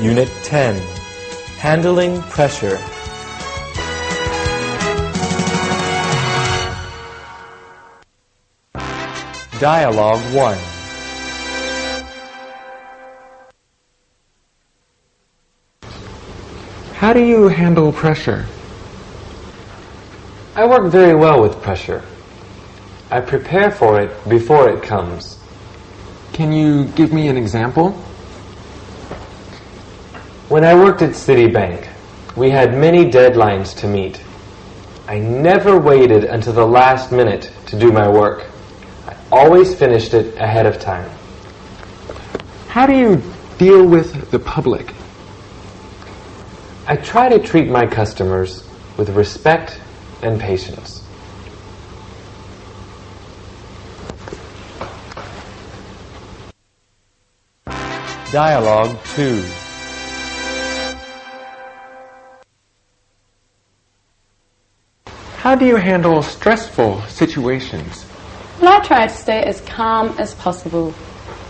Unit 10, Handling Pressure. Dialogue 1. How do you handle pressure? I work very well with pressure. I prepare for it before it comes. Can you give me an example? When I worked at Citibank, we had many deadlines to meet. I never waited until the last minute to do my work. I always finished it ahead of time. How do you deal with the public? I try to treat my customers with respect and patience. Dialogue 2. How do you handle stressful situations? Well, I try to stay as calm as possible.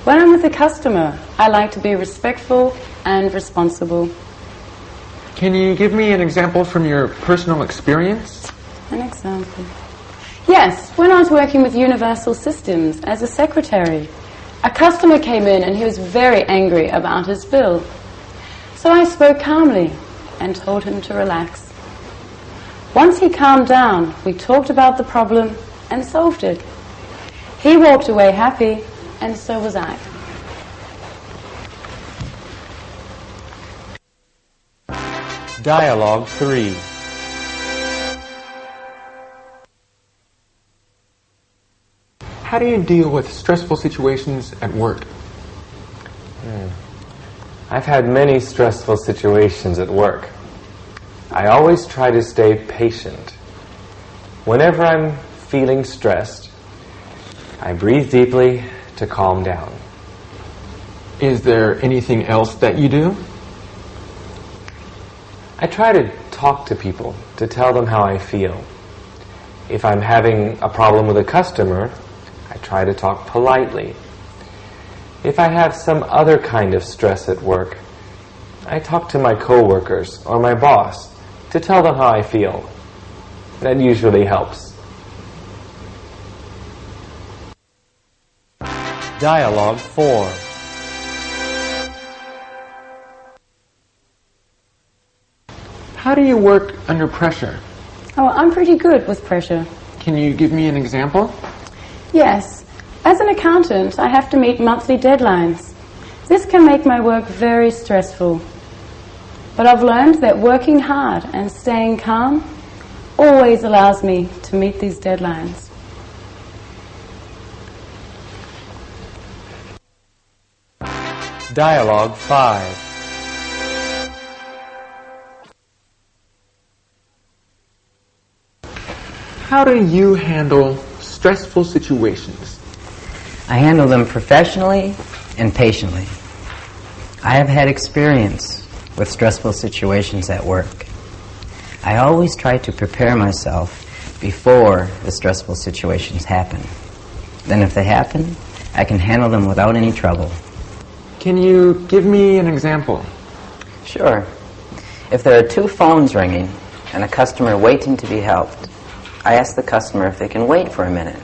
When I'm with a customer, I like to be respectful and responsible. Can you give me an example from your personal experience? An example? Yes, when I was working with Universal Systems as a secretary, a customer came in and he was very angry about his bill. So I spoke calmly and told him to relax. Once he calmed down, we talked about the problem and solved it. He walked away happy, and so was I. Dialogue 3. How do you deal with stressful situations at work? I've had many stressful situations at work. I always try to stay patient. Whenever I'm feeling stressed, I breathe deeply to calm down. Is there anything else that you do? I try to talk to people to tell them how I feel. If I'm having a problem with a customer, I try to talk politely. If I have some other kind of stress at work, I talk to my coworkers or my boss to tell them how I feel. That usually helps. Dialogue 4. How do you work under pressure? Oh, I'm pretty good with pressure. Can you give me an example? Yes. As an accountant, I have to meet monthly deadlines. This can make my work very stressful. But I've learned that working hard and staying calm always allows me to meet these deadlines. Dialogue 5. How do you handle stressful situations? I handle them professionally and patiently. I have had experience with stressful situations at work. I always try to prepare myself before the stressful situations happen. Then if they happen, I can handle them without any trouble. Can you give me an example? Sure. If there are two phones ringing and a customer waiting to be helped, I ask the customer if they can wait for a minute.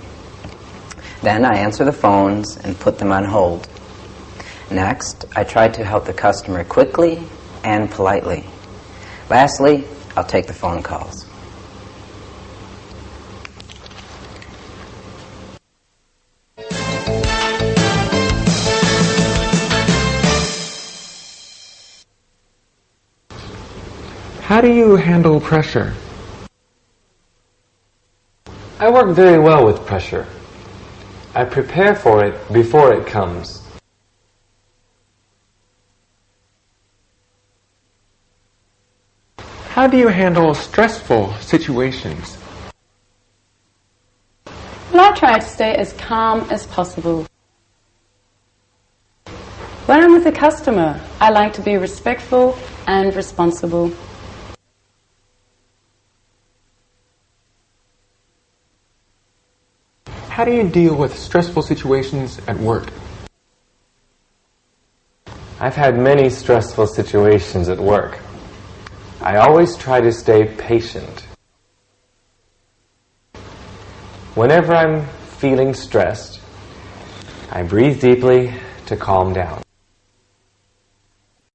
Then I answer the phones and put them on hold. Next, I try to help the customer quickly and politely. Lastly, I'll take the phone calls. How do you handle pressure? I work very well with pressure. I prepare for it before it comes. How do you handle stressful situations? Well, I try to stay as calm as possible. When I'm with a customer, I like to be respectful and responsible. How do you deal with stressful situations at work? I've had many stressful situations at work. I always try to stay patient. Whenever I'm feeling stressed, I breathe deeply to calm down.